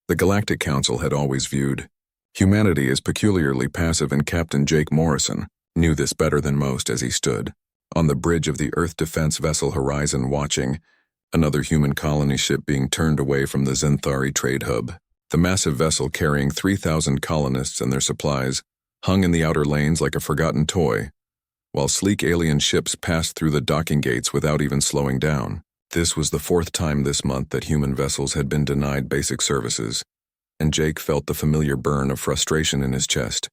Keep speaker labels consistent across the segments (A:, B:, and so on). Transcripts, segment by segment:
A: The Galactic Council had always viewed humanity as peculiarly passive, and Captain Jake Morrison knew this better than most as he stood on the bridge of the Earth defense vessel Horizon, watching another human colony ship being turned away from the Zenthari trade hub. The massive vessel, carrying 3,000 colonists and their supplies, hung in the outer lanes like a forgotten toy, while sleek alien ships passed through the docking gates without even slowing down. This was the fourth time this month that human vessels had been denied basic services, and Jake felt the familiar burn of frustration in his chest.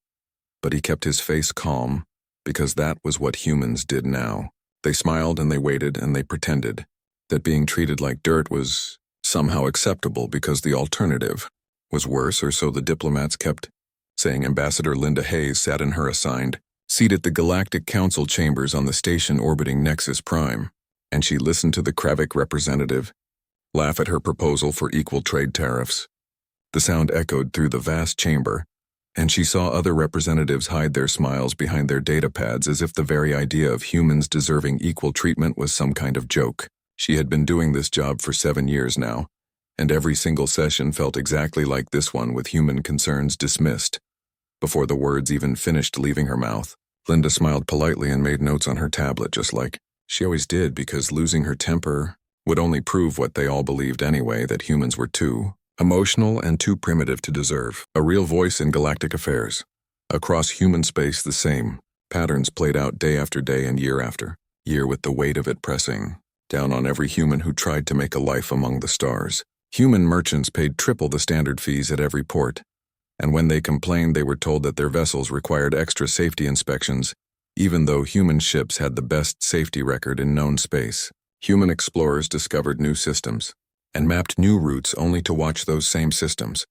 A: But he kept his face calm, because that was what humans did now. They smiled and they waited and they pretended that being treated like dirt was somehow acceptable because the alternative was worse, or so the diplomats kept saying. Ambassador Linda Hayes sat in her assigned seat at the Galactic Council chambers on the station orbiting Nexus Prime, and she listened to the Kravik representative laugh at her proposal for equal trade tariffs. The sound echoed through the vast chamber, and she saw other representatives hide their smiles behind their data pads as if the very idea of humans deserving equal treatment was some kind of joke. She had been doing this job for 7 years now, and every single session felt exactly like this one, with human concerns dismissed before the words even finished leaving her mouth. Linda smiled politely and made notes on her tablet, just like she always did, because losing her temper would only prove what they all believed anyway, that humans were too emotional and too primitive to deserve a real voice in galactic affairs. Across human space, the same patterns played out day after day and year after year, with the weight of it pressing down on every human who tried to make a life among the stars. Human merchants paid triple the standard fees at every port, and when they complained, they were told that their vessels required extra safety inspections, even though human ships had the best safety record in known space. Human explorers discovered new systems and mapped new routes only to watch those same systems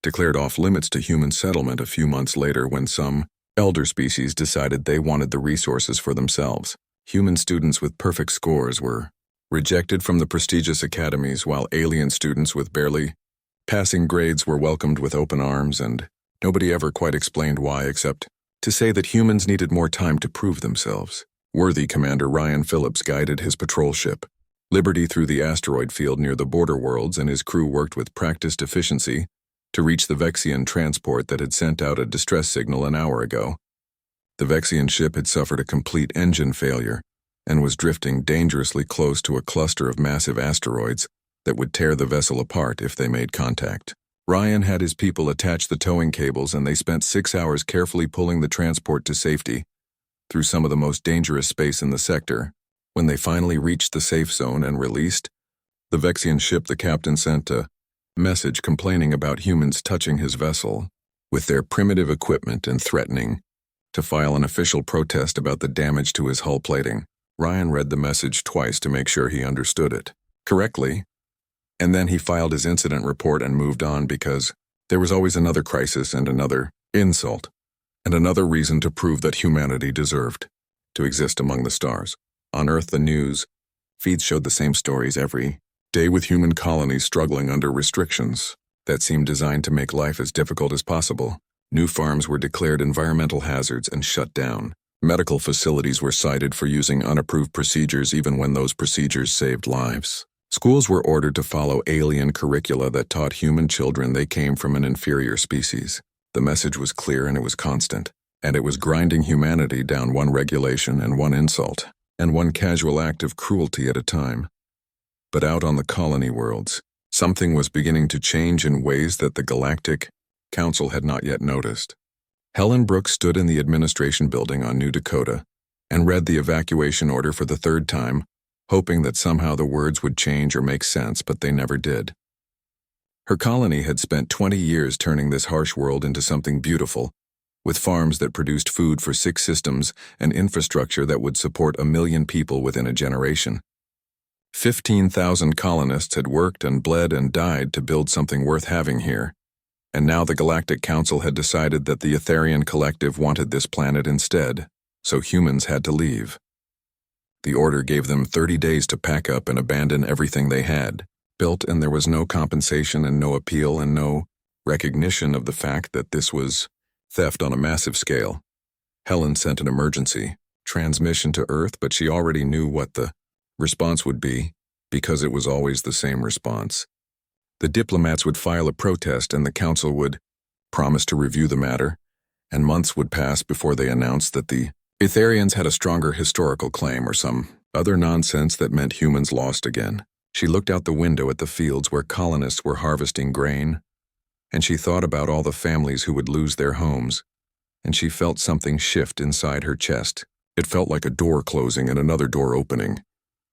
A: declared off limits to human settlement a few months later when some elder species decided they wanted the resources for themselves. Human students with perfect scores were rejected from the prestigious academies, while alien students with barely passing grades were welcomed with open arms, and nobody ever quite explained why, except to say that humans needed more time to prove themselves. Worthy Commander Ryan Phillips guided his patrol ship, Liberty, through the asteroid field near the border worlds, and his crew worked with practiced efficiency to reach the Vexian transport that had sent out a distress signal an hour ago. The Vexian ship had suffered a complete engine failure and was drifting dangerously close to a cluster of massive asteroids that would tear the vessel apart if they made contact. Ryan had his people attach the towing cables, and they spent 6 hours carefully pulling the transport to safety through some of the most dangerous space in the sector. When they finally reached the safe zone and released the Vexian ship, the captain sent a message complaining about humans touching his vessel with their primitive equipment and threatening to file an official protest about the damage to his hull plating. Ryan read the message twice to make sure he understood it correctly, and then he filed his incident report and moved on, because there was always another crisis and another insult and another reason to prove that humanity deserved to exist among the stars. On Earth, the news feeds showed the same stories every day, with human colonies struggling under restrictions that seemed designed to make life as difficult as possible. New farms were declared environmental hazards and shut down. Medical facilities were cited for using unapproved procedures, even when those procedures saved lives. Schools were ordered to follow alien curricula that taught human children they came from an inferior species. The message was clear and it was constant, and it was grinding humanity down one regulation and one insult and one casual act of cruelty at a time. But out on the colony worlds, something was beginning to change in ways that the Galactic Council had not yet noticed. Helen Brooks stood in the administration building on New Dakota and read the evacuation order for the third time, hoping that somehow the words would change or make sense, but they never did. Her colony had spent 20 years turning this harsh world into something beautiful, with farms that produced food for 6 systems and infrastructure that would support 1 million people within a generation. 15,000 colonists had worked and bled and died to build something worth having here, and now the Galactic Council had decided that the Etherian Collective wanted this planet instead, so humans had to leave. The order gave them 30 days to pack up and abandon everything they had built, and there was no compensation and no appeal and no recognition of the fact that this was theft on a massive scale. Helen sent an emergency transmission to Earth, but she already knew what the response would be, because it was always the same response. The diplomats would file a protest and the council would promise to review the matter, and months would pass before they announced that the Etherians had a stronger historical claim or some other nonsense that meant humans lost again. She looked out the window at the fields where colonists were harvesting grain, and she thought about all the families who would lose their homes, and she felt something shift inside her chest. It felt like a door closing and another door opening,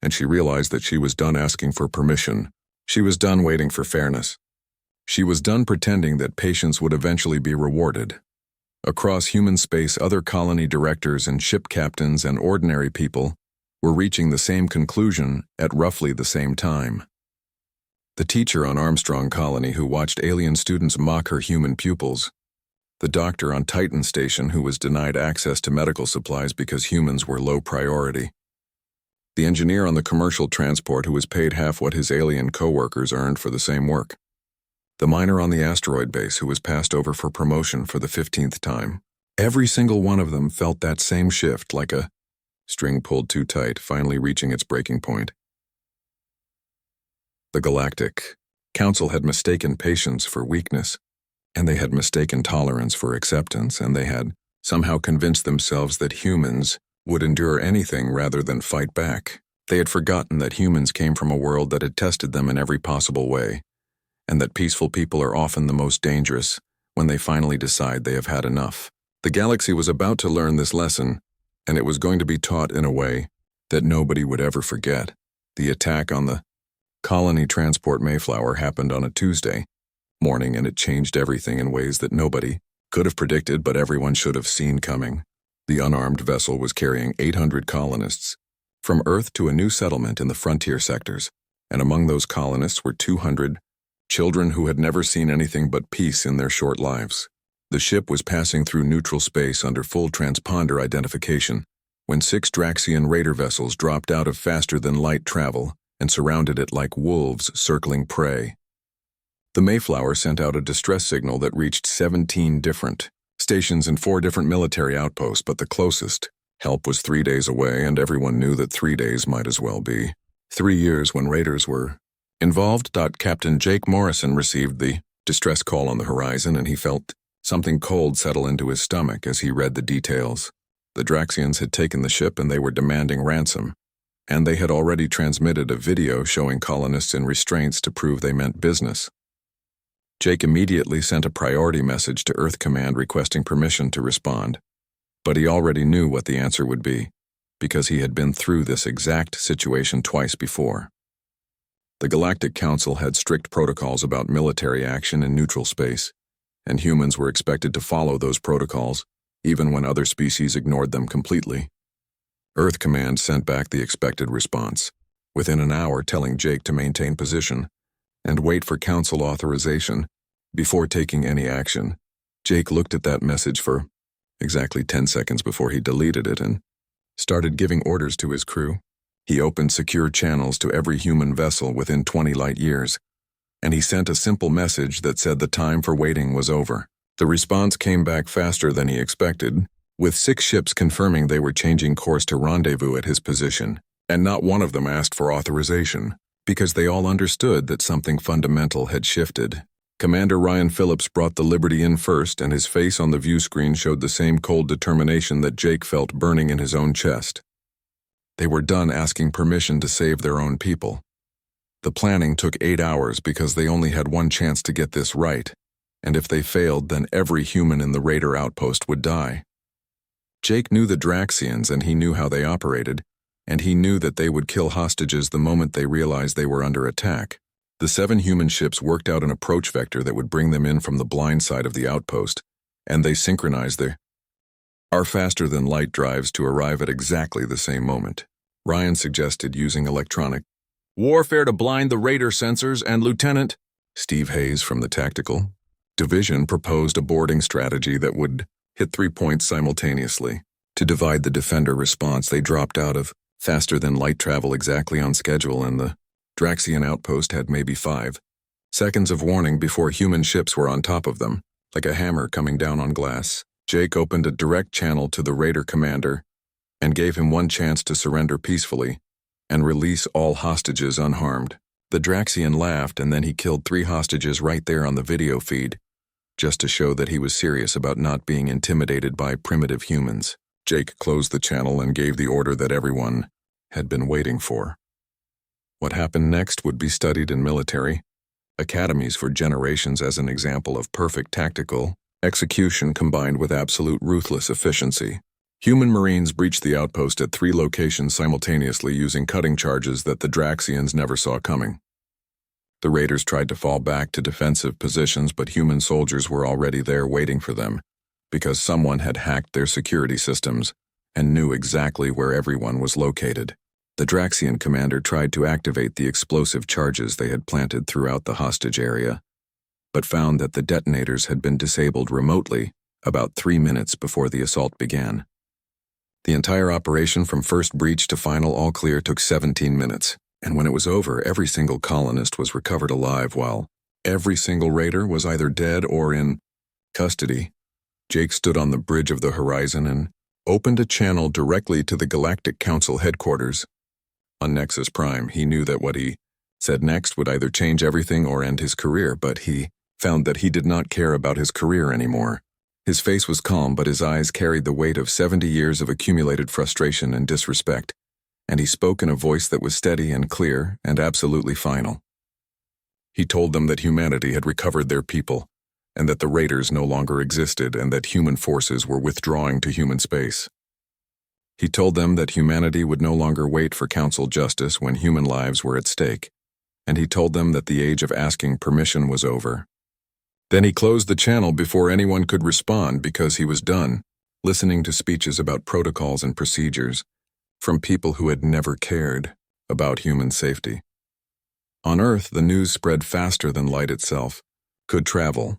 A: and she realized that she was done asking for permission. She was done waiting for fairness. She was done pretending that patience would eventually be rewarded. Across human space, other colony directors and ship captains and ordinary people were reaching the same conclusion at roughly the same time. The teacher on Armstrong Colony who watched alien students mock her human pupils. The doctor on Titan Station who was denied access to medical supplies because humans were low priority. The engineer on the commercial transport who was paid half what his alien co-workers earned for the same work. The miner on the asteroid base who was passed over for promotion for the 15th time. Every single one of them felt that same shift, like a string pulled too tight, finally reaching its breaking point. The Galactic Council had mistaken patience for weakness, and they had mistaken tolerance for acceptance, and they had somehow convinced themselves that humans would endure anything rather than fight back. They had forgotten that humans came from a world that had tested them in every possible way, and that peaceful people are often the most dangerous when they finally decide they have had enough. The galaxy was about to learn this lesson, and it was going to be taught in a way that nobody would ever forget. The attack on the colony transport Mayflower happened on a Tuesday morning, and it changed everything in ways that nobody could have predicted, but everyone should have seen coming. The unarmed vessel was carrying 800 colonists from Earth to a new settlement in the frontier sectors, and among those colonists were 200 children who had never seen anything but peace in their short lives. The ship was passing through neutral space under full transponder identification when 6 Draxian raider vessels dropped out of faster-than-light travel and surrounded it like wolves circling prey. The Mayflower sent out a distress signal that reached 17 different stations and 4 different military outposts, but the closest help was 3 days away, and everyone knew that 3 days might as well be 3 years when raiders were involved. Captain Jake Morrison received the distress call on the horizon, and he felt something cold settle into his stomach as he read the details. The Draxians had taken the ship and they were demanding ransom, and they had already transmitted a video showing colonists in restraints to prove they meant business. Jake immediately sent a priority message to Earth Command requesting permission to respond, but he already knew what the answer would be, because he had been through this exact situation twice before. The Galactic Council had strict protocols about military action in neutral space, and humans were expected to follow those protocols, even when other species ignored them completely. Earth Command sent back the expected response, within an hour telling Jake to maintain position and wait for Council authorization before taking any action. Jake looked at that message for exactly 10 seconds before he deleted it and started giving orders to his crew. He opened secure channels to every human vessel within 20 light years, and he sent a simple message that said the time for waiting was over. The response came back faster than he expected, with 6 ships confirming they were changing course to rendezvous at his position, and not one of them asked for authorization, because they all understood that something fundamental had shifted. Commander Ryan Phillips brought the Liberty in first, and his face on the view screen showed the same cold determination that Jake felt burning in his own chest. They were done asking permission to save their own people. The planning took 8 hours because they only had one chance to get this right, and if they failed, then every human in the raider outpost would die. Jake knew the Draxians, and he knew how they operated, and he knew that they would kill hostages the moment they realized they were under attack. The 7 human ships worked out an approach vector that would bring them in from the blind side of the outpost, and they synchronized our faster-than-light drives to arrive at exactly the same moment. Ryan suggested using electronic warfare to blind the radar sensors, and Lieutenant Steve Hayes from the Tactical Division proposed a boarding strategy that would hit 3 points simultaneously. To divide the defender response, they dropped out of faster-than-light travel exactly on schedule, and the Draxian outpost had maybe 5 seconds of warning before human ships were on top of them, like a hammer coming down on glass. Jake opened a direct channel to the raider commander and gave him one chance to surrender peacefully and release all hostages unharmed. The Draxian laughed, and then he killed 3 hostages right there on the video feed, just to show that he was serious about not being intimidated by primitive humans. Jake closed the channel and gave the order that everyone had been waiting for. What happened next would be studied in military academies for generations as an example of perfect tactical execution combined with absolute ruthless efficiency. Human Marines breached the outpost at 3 locations simultaneously using cutting charges that the Draxians never saw coming. The raiders tried to fall back to defensive positions, but human soldiers were already there waiting for them, because someone had hacked their security systems and knew exactly where everyone was located. The Draxian commander tried to activate the explosive charges they had planted throughout the hostage area, but found that the detonators had been disabled remotely about 3 minutes before the assault began. The entire operation from first breach to final all clear took 17 minutes, and when it was over, every single colonist was recovered alive while every single raider was either dead or in custody. Jake stood on the bridge of the horizon and opened a channel directly to the Galactic Council headquarters. On Nexus Prime, he knew that what he said next would either change everything or end his career, but he found that he did not care about his career anymore. His face was calm, but his eyes carried the weight of 70 years of accumulated frustration and disrespect, and he spoke in a voice that was steady and clear and absolutely final. He told them that humanity had recovered their people, and that the raiders no longer existed, and that human forces were withdrawing to human space. He told them that humanity would no longer wait for council justice when human lives were at stake, and he told them that the age of asking permission was over. Then he closed the channel before anyone could respond because he was done listening to speeches about protocols and procedures from people who had never cared about human safety. On Earth, the news spread faster than light itself could travel,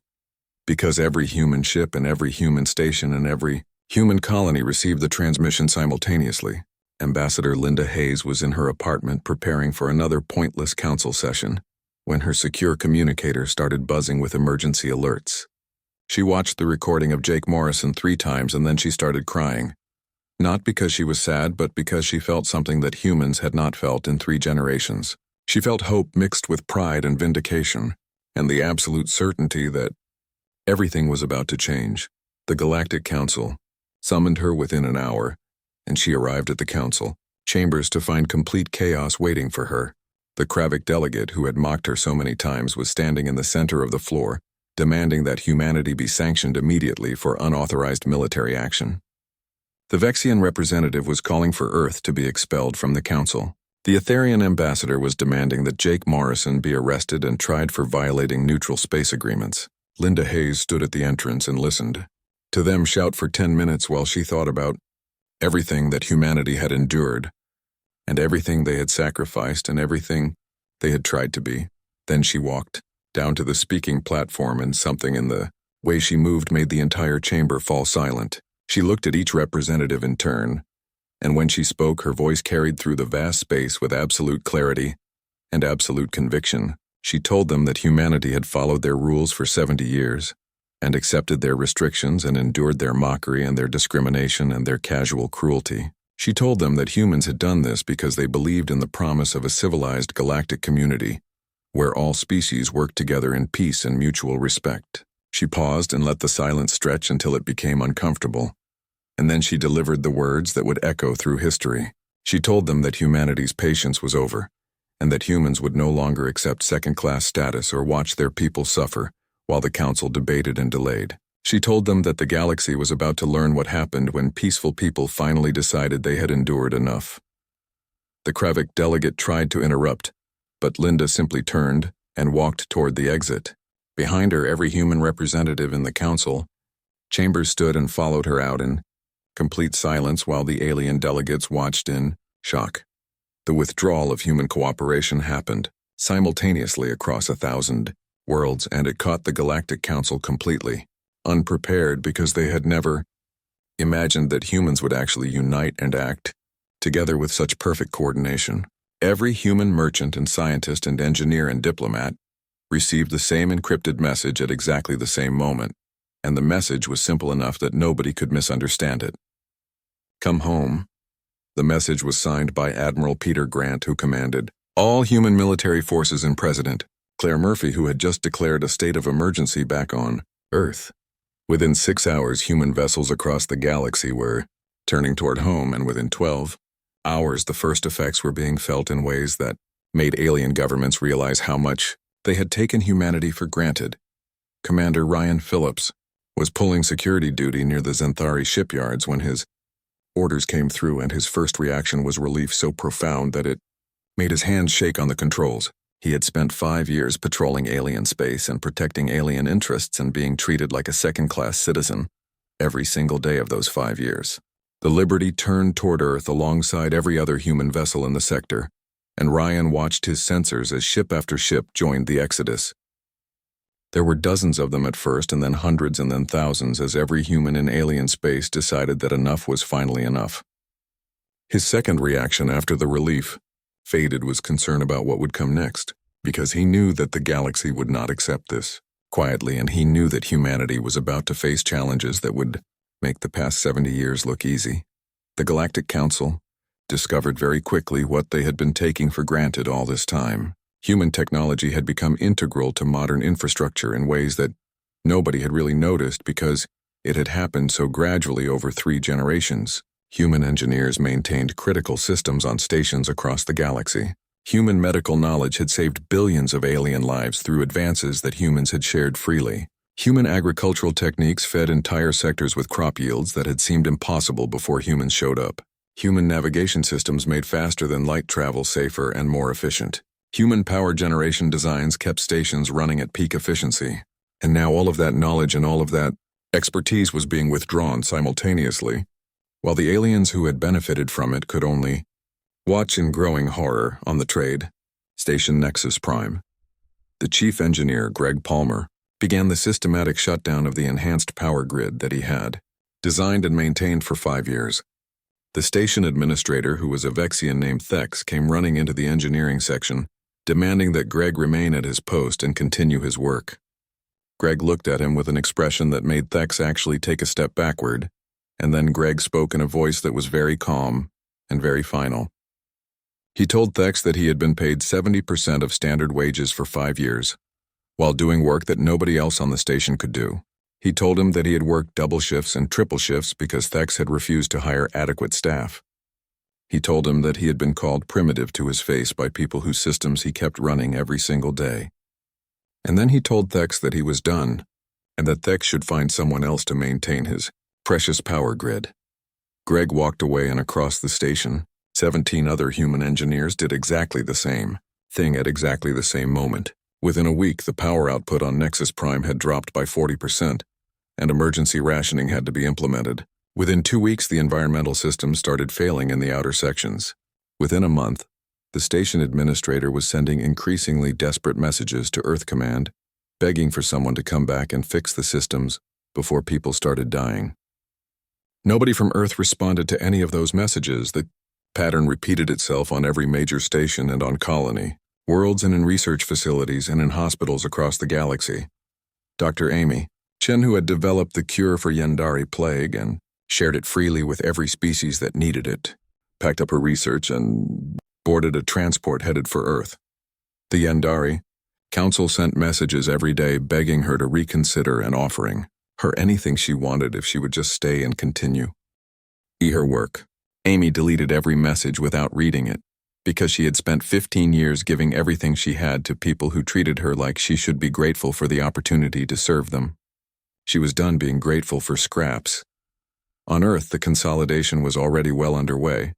A: because every human ship and every human station and every human colony received the transmission simultaneously. Ambassador Linda Hayes was in her apartment preparing for another pointless council session when her secure communicator started buzzing with emergency alerts. She watched the recording of Jake Morrison 3 times and then she started crying. Not because she was sad, but because she felt something that humans had not felt in 3 generations. She felt hope mixed with pride and vindication, and the absolute certainty that everything was about to change. The Galactic Council summoned her within an hour, and she arrived at the council chambers to find complete chaos waiting for her. The Kravik delegate who had mocked her so many times was standing in the center of the floor, demanding that humanity be sanctioned immediately for unauthorized military action. The Vexian representative was calling for Earth to be expelled from the council. The Etherian ambassador was demanding that Jake Morrison be arrested and tried for violating neutral space agreements. Linda Hayes stood at the entrance and listened to them shout for 10 minutes while she thought about everything that humanity had endured, and everything they had sacrificed and everything they had tried to be. Then she walked down to the speaking platform, and something in the way she moved made the entire chamber fall silent. She looked at each representative in turn, and when she spoke, her voice carried through the vast space with absolute clarity and absolute conviction. She told them that humanity had followed their rules for 70 years, and accepted their restrictions and endured their mockery and their discrimination and their casual cruelty. She told them that humans had done this because they believed in the promise of a civilized galactic community, where all species worked together in peace and mutual respect. She paused and let the silence stretch until it became uncomfortable, and then she delivered the words that would echo through history. She told them that humanity's patience was over, and that humans would no longer accept second-class status or watch their people suffer while the council debated and delayed. She told them that the galaxy was about to learn what happened when peaceful people finally decided they had endured enough. The Kravik delegate tried to interrupt, but Linda simply turned and walked toward the exit. Behind her, every human representative in the council chambers stood and followed her out in complete silence while the alien delegates watched in shock. The withdrawal of human cooperation happened simultaneously across 1,000 worlds, and it caught the Galactic Council completely unprepared because they had never imagined that humans would actually unite and act together with such perfect coordination. Every human merchant and scientist and engineer and diplomat received the same encrypted message at exactly the same moment, and the message was simple enough that nobody could misunderstand it. Come home. The message was signed by Admiral Peter Grant, who commanded All human military forces and President Claire Murphy, who had just declared a state of emergency back on Earth. Within 6 hours, human vessels across the galaxy were turning toward home, and within 12 hours, the first effects were being felt in ways that made alien governments realize how much they had taken humanity for granted. Commander Ryan Phillips was pulling security duty near the Zenthari shipyards when his orders came through, and his first reaction was relief so profound that it made his hands shake on the controls. He had spent 5 years patrolling alien space and protecting alien interests and being treated like a second-class citizen every single day of those 5 years. The Liberty turned toward Earth alongside every other human vessel in the sector, and Ryan watched his sensors as ship after ship joined the exodus. There were dozens of them at first, and then hundreds, and then thousands, as every human in alien space decided that enough was finally enough. His second reaction after the relief faded was concern about what would come next, because he knew that the galaxy would not accept this quietly, and he knew that humanity was about to face challenges that would make the past 70 years look easy. The Galactic Council discovered very quickly what they had been taking for granted all this time. Human technology had become integral to modern infrastructure in ways that nobody had really noticed because it had happened so gradually over 3 generations. Human engineers maintained critical systems on stations across the galaxy. Human medical knowledge had saved billions of alien lives through advances that humans had shared freely. Human agricultural techniques fed entire sectors with crop yields that had seemed impossible before humans showed up. Human navigation systems made faster than light travel safer and more efficient. Human power generation designs kept stations running at peak efficiency. And now all of that knowledge and all of that expertise was being withdrawn simultaneously, while the aliens who had benefited from it could only watch in growing horror. On the trade station Nexus Prime, the chief engineer, Greg Palmer, began the systematic shutdown of the enhanced power grid that he had designed and maintained for 5 years. The station administrator, who was a Vexian named Thex, came running into the engineering section, demanding that Greg remain at his post and continue his work. Greg looked at him with an expression that made Thex actually take a step backward, and then Greg spoke in a voice that was very calm and very final. He told Thex that he had been paid 70% of standard wages for 5 years, while doing work that nobody else on the station could do. He told him that he had worked double shifts and triple shifts because Thex had refused to hire adequate staff. He told him that he had been called primitive to his face by people whose systems he kept running every single day. And then he told Thex that he was done, and that Thex should find someone else to maintain his precious power grid. Greg walked away, and across the station, 17 other human engineers did exactly the same thing at exactly the same moment. Within a week, the power output on Nexus Prime had dropped by 40%, and emergency rationing had to be implemented. Within 2 weeks, the environmental systems started failing in the outer sections. Within a month, the station administrator was sending increasingly desperate messages to Earth Command, begging for someone to come back and fix the systems before people started dying. Nobody from Earth responded to any of those messages. The pattern repeated itself on every major station and on colony, worlds, and in research facilities and in hospitals across the galaxy. Dr. Amy Chen, who had developed the cure for Yandari plague and shared it freely with every species that needed it, packed up her research and boarded a transport headed for Earth. The Yandari Council sent messages every day begging her to reconsider and offering her anything she wanted if she would just stay and continue her work. Amy deleted every message without reading it, because she had spent 15 years giving everything she had to people who treated her like she should be grateful for the opportunity to serve them. She was done being grateful for scraps. On Earth, the consolidation was already well underway,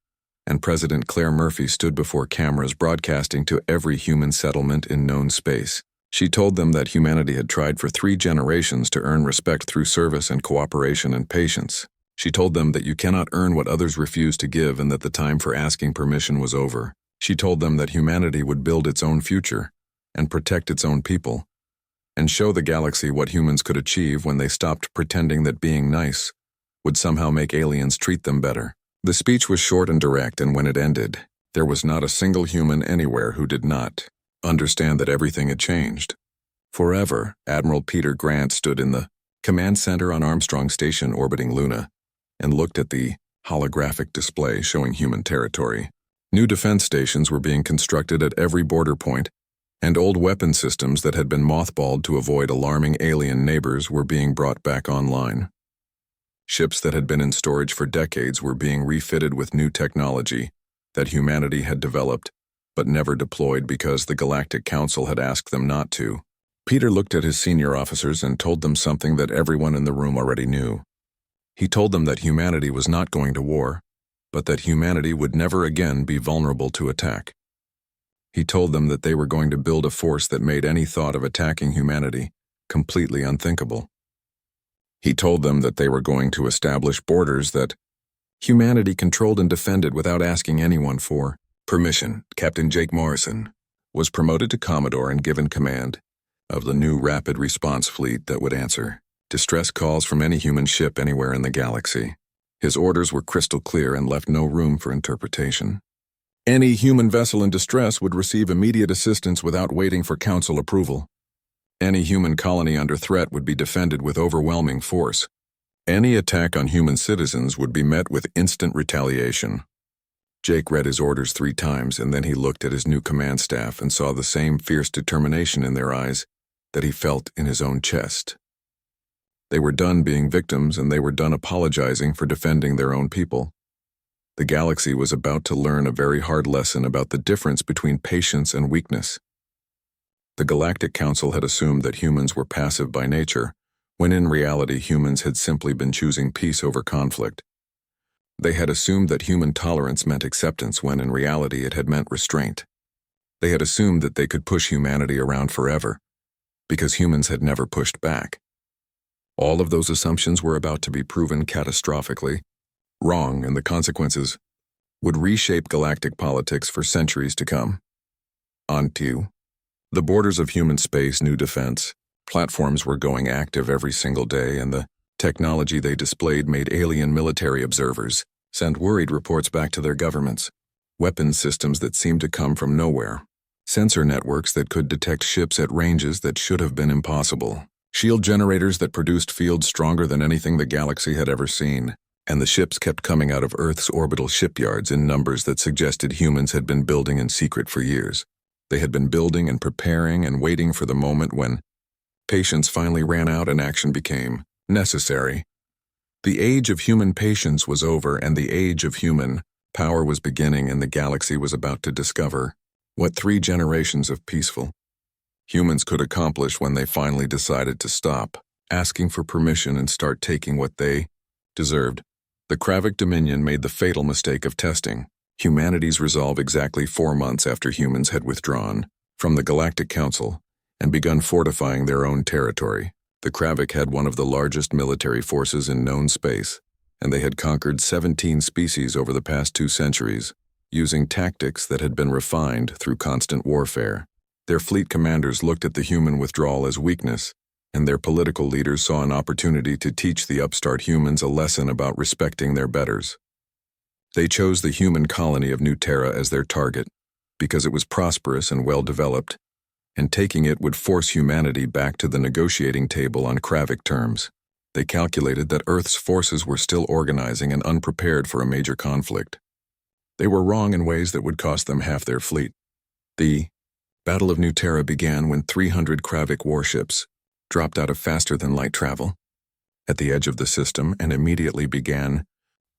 A: and President Claire Murphy stood before cameras broadcasting to every human settlement in known space. She told them that humanity had tried for 3 generations to earn respect through service and cooperation and patience. She told them that you cannot earn what others refuse to give, and that the time for asking permission was over. She told them that humanity would build its own future and protect its own people, and show the galaxy what humans could achieve when they stopped pretending that being nice would somehow make aliens treat them better. The speech was short and direct, and when it ended, there was not a single human anywhere who did not understand that everything had changed. Forever, Admiral Peter Grant stood in the command center on Armstrong Station orbiting Luna and looked at the holographic display showing human territory. New defense stations were being constructed at every border point, and old weapon systems that had been mothballed to avoid alarming alien neighbors were being brought back online. Ships that had been in storage for decades were being refitted with new technology that humanity had developed but never deployed because the Galactic Council had asked them not to. Peter looked at his senior officers and told them something that everyone in the room already knew. He told them that humanity was not going to war, but that humanity would never again be vulnerable to attack. He told them that they were going to build a force that made any thought of attacking humanity completely unthinkable. He told them that they were going to establish borders that humanity controlled and defended without asking anyone for permission. Captain Jake Morrison was promoted to Commodore and given command of the new rapid response fleet that would answer distress calls from any human ship anywhere in the galaxy. His orders were crystal clear and left no room for interpretation. Any human vessel in distress would receive immediate assistance without waiting for council approval. Any human colony under threat would be defended with overwhelming force. Any attack on human citizens would be met with instant retaliation. Jake read his orders 3 times, and then he looked at his new command staff and saw the same fierce determination in their eyes that he felt in his own chest. They were done being victims, and they were done apologizing for defending their own people. The galaxy was about to learn a very hard lesson about the difference between patience and weakness. The Galactic Council had assumed that humans were passive by nature, when in reality humans had simply been choosing peace over conflict. They had assumed that human tolerance meant acceptance when in reality it had meant restraint. They had assumed that they could push humanity around forever, because humans had never pushed back. All of those assumptions were about to be proven catastrophically wrong, and the consequences would reshape galactic politics for centuries to come. Onto the borders of human space, new defense platforms were going active every single day, and the technology they displayed made alien military observers send worried reports back to their governments. Weapons systems that seemed to come from nowhere. Sensor networks that could detect ships at ranges that should have been impossible. Shield generators that produced fields stronger than anything the galaxy had ever seen. And the ships kept coming out of Earth's orbital shipyards in numbers that suggested humans had been building in secret for years. They had been building and preparing and waiting for the moment when patience finally ran out and action became necessary. The age of human patience was over, and the age of human power was beginning, and the galaxy was about to discover what 3 generations of peaceful humans could accomplish when they finally decided to stop asking for permission and start taking what they deserved. The Kravik Dominion made the fatal mistake of testing humanity's resolve exactly 4 months after humans had withdrawn from the Galactic Council and begun fortifying their own territory. The Kravik had one of the largest military forces in known space, and they had conquered 17 species over the past 2 centuries, using tactics that had been refined through constant warfare. Their fleet commanders looked at the human withdrawal as weakness, and their political leaders saw an opportunity to teach the upstart humans a lesson about respecting their betters. They chose the human colony of New Terra as their target because it was prosperous and well-developed, and taking it would force humanity back to the negotiating table on Kravik terms. They calculated that Earth's forces were still organizing and unprepared for a major conflict. They were wrong in ways that would cost them half their fleet. The Battle of New Terra began when 300 Kravik warships dropped out of faster-than-light travel at the edge of the system and immediately began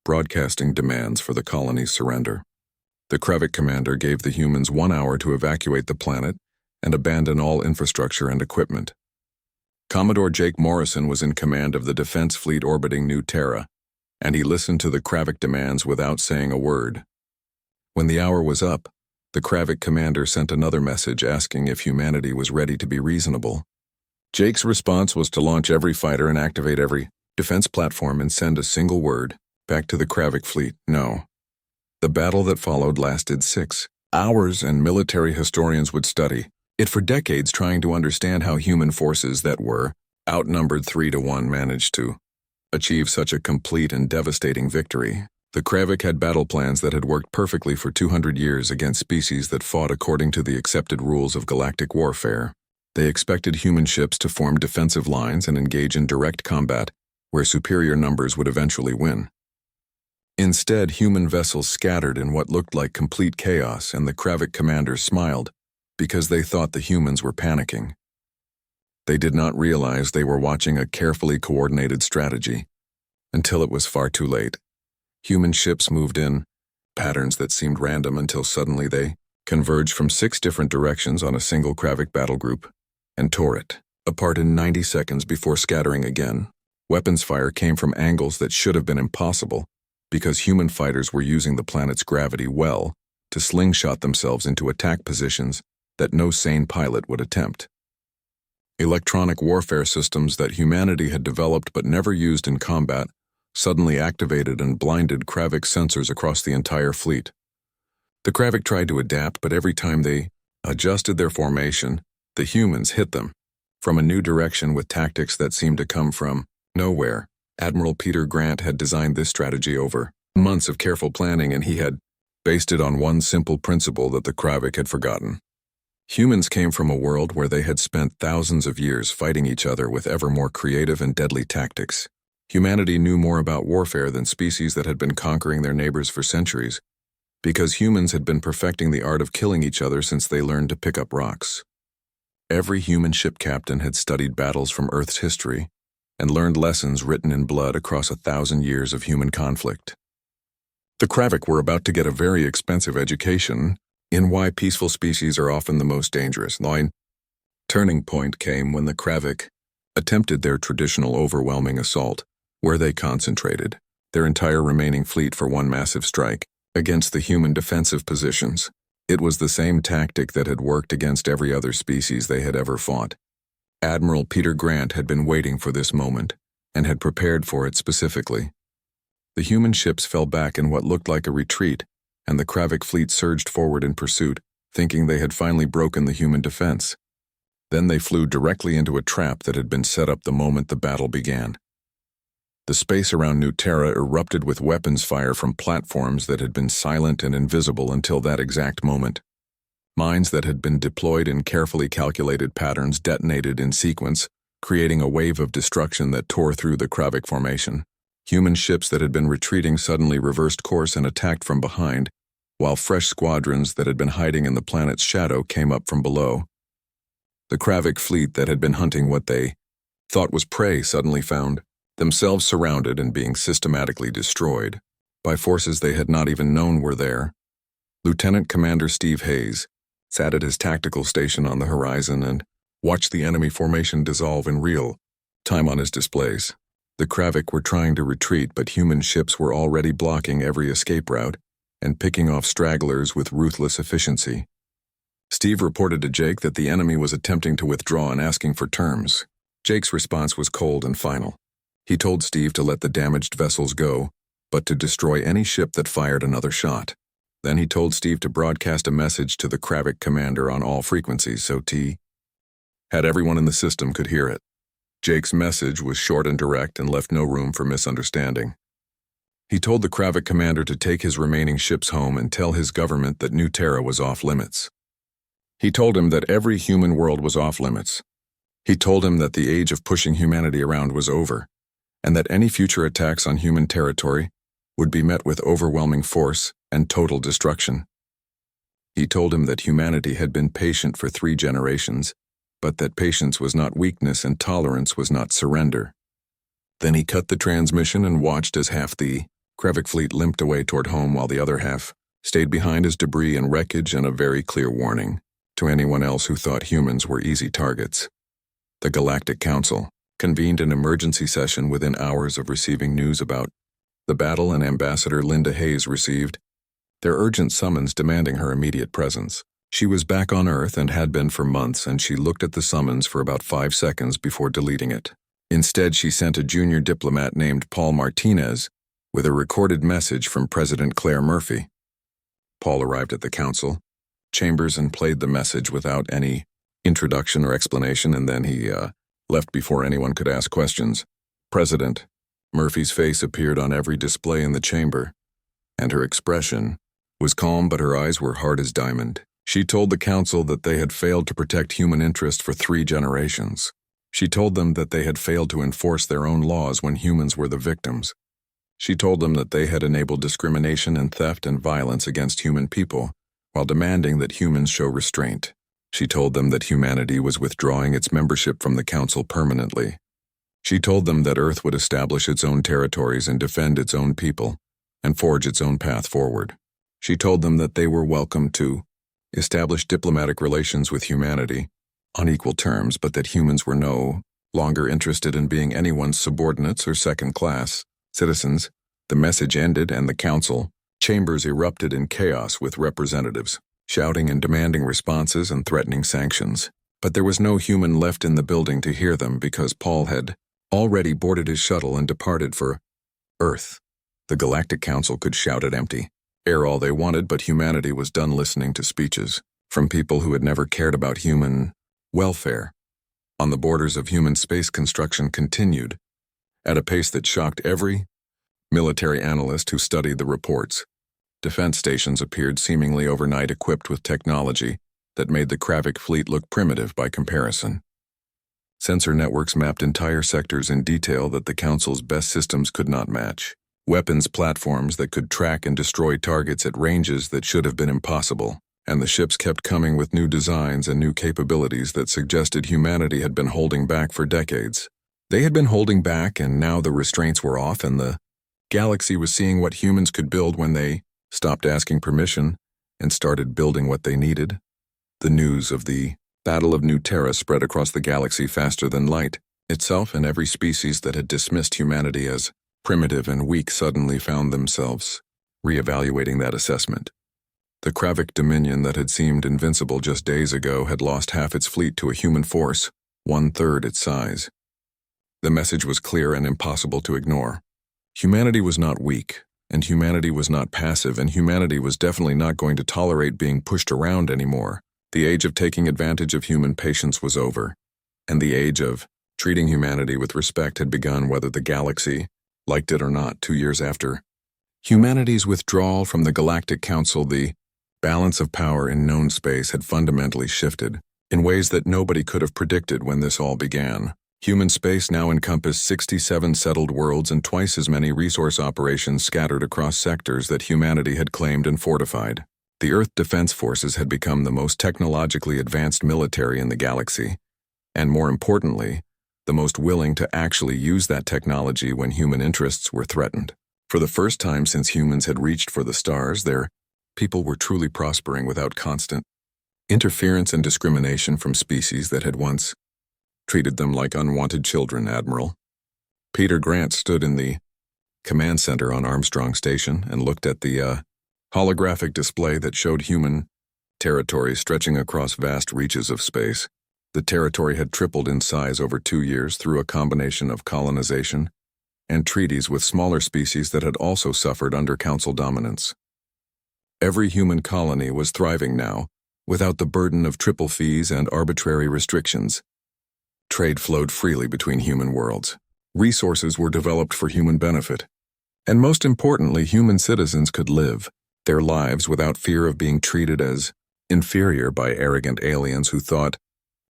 A: broadcasting demands for the colony's surrender. The Kravik commander gave the humans 1 hour to evacuate the planet and abandon all infrastructure and equipment. Commodore Jake Morrison was in command of the defense fleet orbiting New Terra, and he listened to the Kravik demands without saying a word. When the hour was up, the Kravik commander sent another message asking if humanity was ready to be reasonable. Jake's response was to launch every fighter and activate every defense platform and send a single word back to the Kravik fleet: no. The battle that followed lasted 6 hours, and military historians would study it for decades, trying to understand how human forces that were outnumbered 3-1 managed to achieve such a complete and devastating victory. The Kravik had battle plans that had worked perfectly for 200 years against species that fought according to the accepted rules of galactic warfare. They expected human ships to form defensive lines and engage in direct combat, where superior numbers would eventually win. Instead, human vessels scattered in what looked like complete chaos, and the Kravik commanders smiled because they thought the humans were panicking. They did not realize they were watching a carefully coordinated strategy until it was far too late. Human ships moved in patterns that seemed random until suddenly they converged from 6 different directions on a single Kravik battle group and tore it apart in 90 seconds before scattering again. Weapons fire came from angles that should have been impossible because human fighters were using the planet's gravity well to slingshot themselves into attack positions that no sane pilot would attempt. Electronic warfare systems that humanity had developed but never used in combat suddenly activated and blinded Kravik sensors across the entire fleet. The Kravik tried to adapt, but every time they adjusted their formation, the humans hit them from a new direction with tactics that seemed to come from nowhere. Admiral Peter Grant had designed this strategy over months of careful planning, and he had based it on one simple principle that the Kravik had forgotten. Humans came from a world where they had spent thousands of years fighting each other with ever more creative and deadly tactics. Humanity knew more about warfare than species that had been conquering their neighbors for centuries, because humans had been perfecting the art of killing each other since they learned to pick up rocks. Every human ship captain had studied battles from Earth's history and learned lessons written in blood across 1,000 years of human conflict. The Kravik were about to get a very expensive education in why peaceful species are often the most dangerous. The turning point came when the Kravik attempted their traditional overwhelming assault, where they concentrated their entire remaining fleet for one massive strike against the human defensive positions. It was the same tactic that had worked against every other species they had ever fought. Admiral Peter Grant had been waiting for this moment and had prepared for it specifically. The human ships fell back in what looked like a retreat, and the Kravik fleet surged forward in pursuit, thinking they had finally broken the human defense. Then they flew directly into a trap that had been set up the moment the battle began. The space around New Terra erupted with weapons fire from platforms that had been silent and invisible until that exact moment. Mines that had been deployed in carefully calculated patterns detonated in sequence, creating a wave of destruction that tore through the Kravik formation. Human ships that had been retreating suddenly reversed course and attacked from behind, while fresh squadrons that had been hiding in the planet's shadow came up from below. The Kravik fleet that had been hunting what they thought was prey suddenly found themselves surrounded and being systematically destroyed by forces they had not even known were there. Lieutenant Commander Steve Hayes sat at his tactical station on the horizon and watched the enemy formation dissolve in real time on his displays. The Kravik were trying to retreat, but human ships were already blocking every escape route and picking off stragglers with ruthless efficiency. Steve reported to Jake that the enemy was attempting to withdraw and asking for terms. Jake's response was cold and final. He told Steve to let the damaged vessels go, but to destroy any ship that fired another shot. Then he told Steve to broadcast a message to the Kravik commander on all frequencies so T had everyone in the system could hear it. Jake's message was short and direct and left no room for misunderstanding. He told the Kravik commander to take his remaining ships home and tell his government that New Terra was off limits. He told him that every human world was off limits. He told him that the age of pushing humanity around was over, and that any future attacks on human territory would be met with overwhelming force and total destruction. He told him that humanity had been patient for 3 generations, but that patience was not weakness and tolerance was not surrender. Then he cut the transmission and watched as half the Kravik fleet limped away toward home while the other half stayed behind as debris and wreckage, and a very clear warning to anyone else who thought humans were easy targets. The Galactic Council convened an emergency session within hours of receiving news about the battle, and Ambassador Linda Hayes received their urgent summons demanding her immediate presence. She was back on Earth and had been for months, and she looked at the summons for about 5 seconds before deleting it. Instead, she sent a junior diplomat named Paul Martinez with a recorded message from President Claire Murphy. Paul arrived at the council chambers and played the message without any introduction or explanation, and then he left before anyone could ask questions. President Murphy's face appeared on every display in the chamber, and her expression was calm, but her eyes were hard as diamond. She told the council that they had failed to protect human interest for 3 generations. She told them that they had failed to enforce their own laws when humans were the victims. She told them that they had enabled discrimination and theft and violence against human people, while demanding that humans show restraint. She told them that humanity was withdrawing its membership from the Council permanently. She told them that Earth would establish its own territories and defend its own people, and forge its own path forward. She told them that they were welcome to establish diplomatic relations with humanity on equal terms, but that humans were no longer interested in being anyone's subordinates or second-class citizens. The message ended, and the Council chambers erupted in chaos with representatives shouting and demanding responses and threatening sanctions. But there was no human left in the building to hear them because Paul had already boarded his shuttle and departed for Earth. The Galactic Council could shout at empty air all they wanted, but humanity was done listening to speeches from people who had never cared about human welfare. On the borders of human space, construction continued at a pace that shocked every military analyst who studied the reports. Defense stations appeared seemingly overnight, equipped with technology that made the Kravik fleet look primitive by comparison. Sensor networks mapped entire sectors in detail that the Council's best systems could not match. Weapons platforms that could track and destroy targets at ranges that should have been impossible. And the ships kept coming with new designs and new capabilities that suggested humanity had been holding back for decades. They had been holding back, and now the restraints were off, and the galaxy was seeing what humans could build when they stopped asking permission and started building what they needed. The news of the Battle of New Terra spread across the galaxy faster than light itself, and every species that had dismissed humanity as primitive and weak suddenly found themselves reevaluating that assessment. The Kravik Dominion that had seemed invincible just days ago had lost half its fleet to a human force, 1/3 its size. The message was clear and impossible to ignore. Humanity was not weak, and humanity was not passive, and humanity was definitely not going to tolerate being pushed around anymore. The age of taking advantage of human patience was over, and the age of treating humanity with respect had begun, whether the galaxy liked it or not. 2 years after humanity's withdrawal from the Galactic Council, the balance of power in known space had fundamentally shifted in ways that nobody could have predicted when this all began. Human space now encompassed 67 settled worlds and twice as many resource operations scattered across sectors that humanity had claimed and fortified. The Earth Defense Forces had become the most technologically advanced military in the galaxy, and more importantly, the most willing to actually use that technology when human interests were threatened. For the first time since humans had reached for the stars, their people were truly prospering without constant interference and discrimination from species that had once treated them like unwanted children. Admiral Peter Grant stood in the command center on Armstrong Station and looked at the holographic display that showed human territory stretching across vast reaches of space. The territory had tripled in size over 2 years through a combination of colonization and treaties with smaller species that had also suffered under Council dominance. Every human colony was thriving now, without the burden of triple fees and arbitrary restrictions. Trade flowed freely between human worlds. Resources were developed for human benefit. And most importantly, human citizens could live their lives without fear of being treated as inferior by arrogant aliens who thought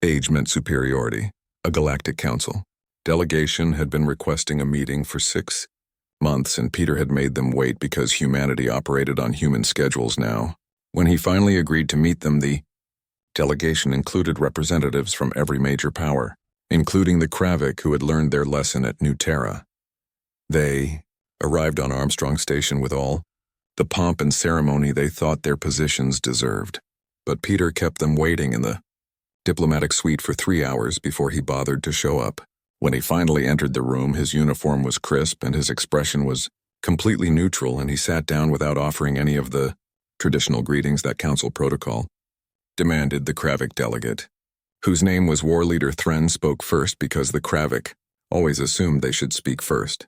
A: age meant superiority. A Galactic Council delegation had been requesting a meeting for 6 months, and Peter had made them wait because humanity operated on human schedules now. When he finally agreed to meet them, the delegation included representatives from every major power, including the Kravik who had learned their lesson at New Terra. They arrived on Armstrong Station with all the pomp and ceremony they thought their positions deserved. But Peter kept them waiting in the diplomatic suite for 3 hours before he bothered to show up. When he finally entered the room, his uniform was crisp and his expression was completely neutral, and he sat down without offering any of the traditional greetings that Council protocol demanded. The Kravik delegate, whose name was War Leader Thren, spoke first because the Kravik always assumed they should speak first.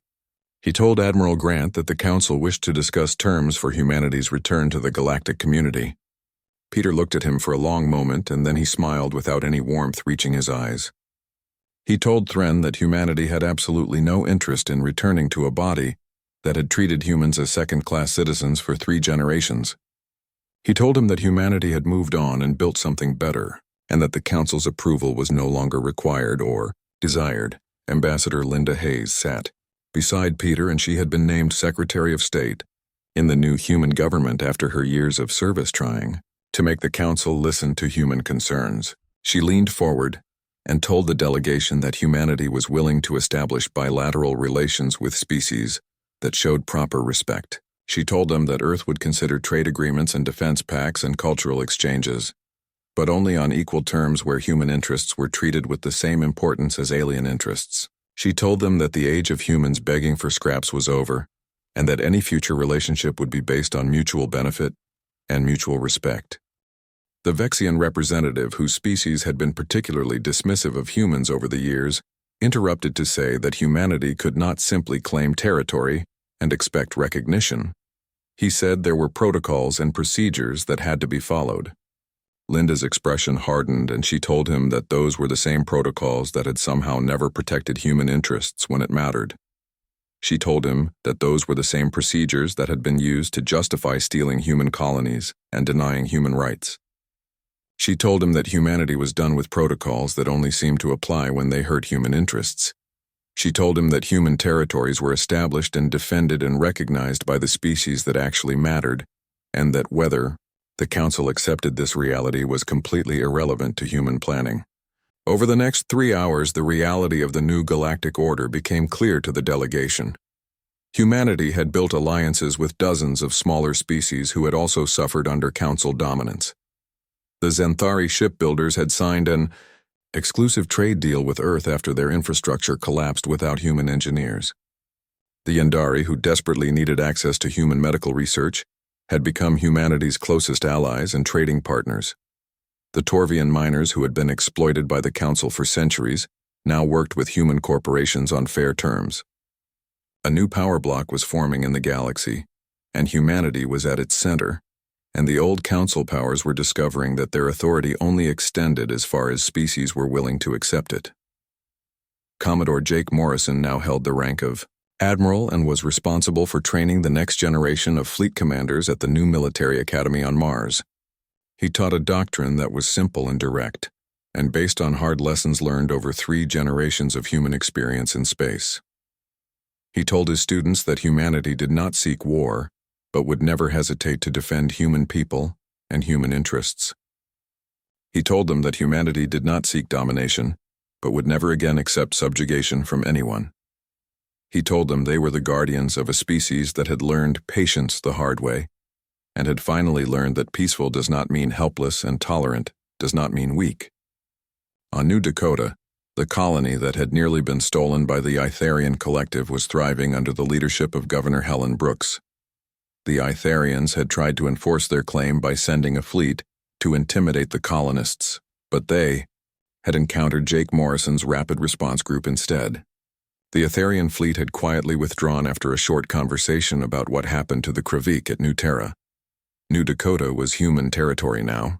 A: He told Admiral Grant that the Council wished to discuss terms for humanity's return to the galactic community. Peter looked at him for a long moment, and then he smiled without any warmth reaching his eyes. He told Thren that humanity had absolutely no interest in returning to a body that had treated humans as second-class citizens for 3 generations. He told him that humanity had moved on and built something better, and that the Council's approval was no longer required or desired. Ambassador Linda Hayes sat Beside Peter, and she had been named Secretary of State in the new human government after her years of service trying to make the council listen to human concerns. She leaned forward and told the delegation that humanity was willing to establish bilateral relations with species that showed proper respect. She told them that Earth would consider trade agreements and defense pacts and cultural exchanges, but only on equal terms where human interests were treated with the same importance as alien interests. She told them that the age of humans begging for scraps was over, and that any future relationship would be based on mutual benefit and mutual respect. The Vexian representative, whose species had been particularly dismissive of humans over the years, interrupted to say that humanity could not simply claim territory and expect recognition. He said there were protocols and procedures that had to be followed. Linda's expression hardened, and she told him that those were the same protocols that had somehow never protected human interests when it mattered. She told him that those were the same procedures that had been used to justify stealing human colonies and denying human rights. She told him that humanity was done with protocols that only seemed to apply when they hurt human interests. She told him that human territories were established and defended and recognized by the species that actually mattered, and that whether the Council accepted this reality was completely irrelevant to human planning. Over the next 3 hours, the reality of the new galactic order became clear to the delegation. Humanity had built alliances with dozens of smaller species who had also suffered under Council dominance. The Zenthari shipbuilders had signed an exclusive trade deal with Earth after their infrastructure collapsed without human engineers. The Yandari, who desperately needed access to human medical research, had become humanity's closest allies and trading partners. The Torvian miners, who had been exploited by the Council for centuries, now worked with human corporations on fair terms. A new power block was forming in the galaxy, and humanity was at its center, and the old Council powers were discovering that their authority only extended as far as species were willing to accept it. Commodore Jake Morrison now held the rank of Admiral and was responsible for training the next generation of fleet commanders at the new military academy on Mars. He taught a doctrine that was simple and direct, and based on hard lessons learned over 3 generations of human experience in space. He told his students that humanity did not seek war, but would never hesitate to defend human people and human interests. He told them that humanity did not seek domination, but would never again accept subjugation from anyone. He told them they were the guardians of a species that had learned patience the hard way, and had finally learned that peaceful does not mean helpless and tolerant does not mean weak. On New Dakota, the colony that had nearly been stolen by the Itharian Collective was thriving under the leadership of Governor Helen Brooks. The Itharians had tried to enforce their claim by sending a fleet to intimidate the colonists, but they had encountered Jake Morrison's rapid response group instead. The Itharian fleet had quietly withdrawn after a short conversation about what happened to the Kravik at New Terra. New Dakota was human territory now,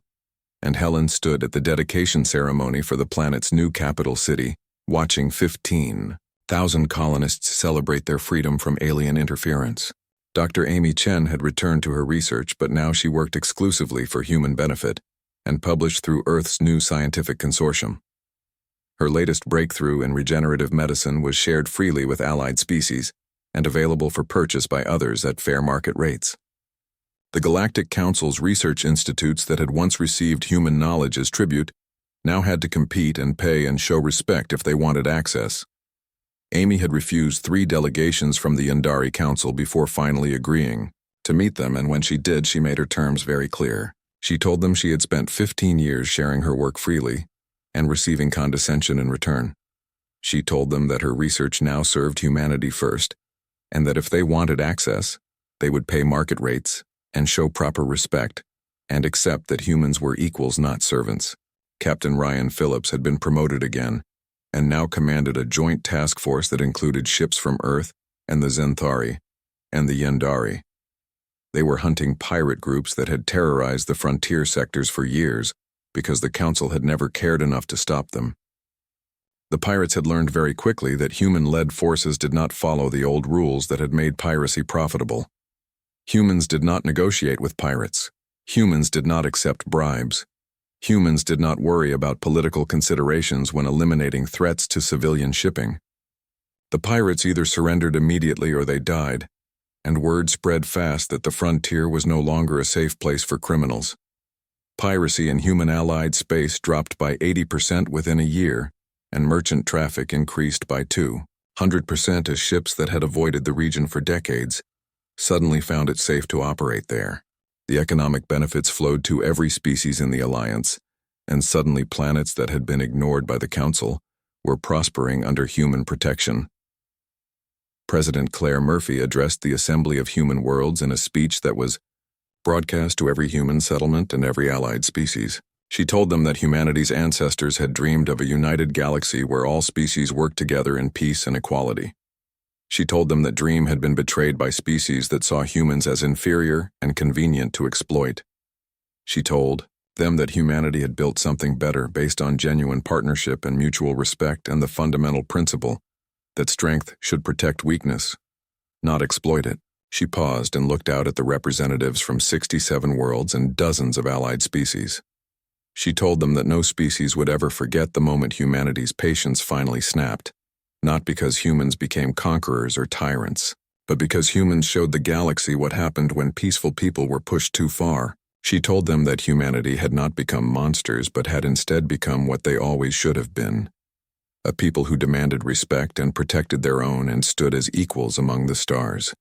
A: and Helen stood at the dedication ceremony for the planet's new capital city, watching 15,000 colonists celebrate their freedom from alien interference. Dr. Amy Chen had returned to her research, but now she worked exclusively for human benefit and published through Earth's new scientific consortium. Her latest breakthrough in regenerative medicine was shared freely with allied species and available for purchase by others at fair market rates. The Galactic Council's research institutes that had once received human knowledge as tribute now had to compete and pay and show respect if they wanted access. Amy had refused 3 delegations from the Yandari Council before finally agreeing to meet them, and when she did, she made her terms very clear. She told them she had spent 15 years sharing her work freely and receiving condescension in return. She told them that her research now served humanity first, and that if they wanted access, they would pay market rates and show proper respect, and accept that humans were equals, not servants. Captain Ryan Phillips had been promoted again, and now commanded a joint task force that included ships from Earth and the Zenthari and the Yandari. They were hunting pirate groups that had terrorized the frontier sectors for years because the Council had never cared enough to stop them. The pirates had learned very quickly that human-led forces did not follow the old rules that had made piracy profitable. Humans did not negotiate with pirates. Humans did not accept bribes. Humans did not worry about political considerations when eliminating threats to civilian shipping. The pirates either surrendered immediately or they died, and word spread fast that the frontier was no longer a safe place for criminals. Piracy in human-allied space dropped by 80% within a year, and merchant traffic increased by 200% as ships that had avoided the region for decades suddenly found it safe to operate there. The economic benefits flowed to every species in the Alliance, and suddenly planets that had been ignored by the Council were prospering under human protection. President Claire Murphy addressed the Assembly of Human Worlds in a speech that was broadcast to every human settlement and every allied species. She told them that humanity's ancestors had dreamed of a united galaxy where all species worked together in peace and equality. She told them that dream had been betrayed by species that saw humans as inferior and convenient to exploit. She told them that humanity had built something better based on genuine partnership and mutual respect and the fundamental principle that strength should protect weakness, not exploit it. She paused and looked out at the representatives from 67 worlds and dozens of allied species. She told them that no species would ever forget the moment humanity's patience finally snapped, not because humans became conquerors or tyrants, but because humans showed the galaxy what happened when peaceful people were pushed too far. She told them that humanity had not become monsters but had instead become what they always should have been, a people who demanded respect and protected their own and stood as equals among the stars.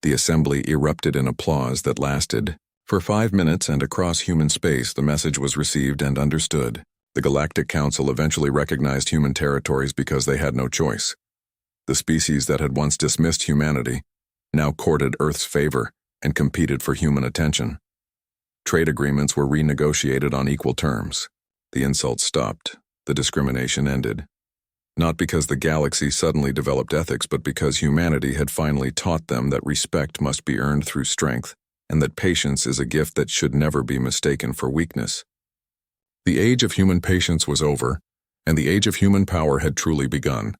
A: The assembly erupted in applause that lasted for 5 minutes, and across human space the message was received and understood. The Galactic Council eventually recognized human territories because they had no choice. The species that had once dismissed humanity now courted Earth's favor and competed for human attention. Trade agreements were renegotiated on equal terms. The insults stopped. The discrimination ended. Not because the galaxy suddenly developed ethics, but because humanity had finally taught them that respect must be earned through strength, and that patience is a gift that should never be mistaken for weakness. The age of human patience was over, and the age of human power had truly begun.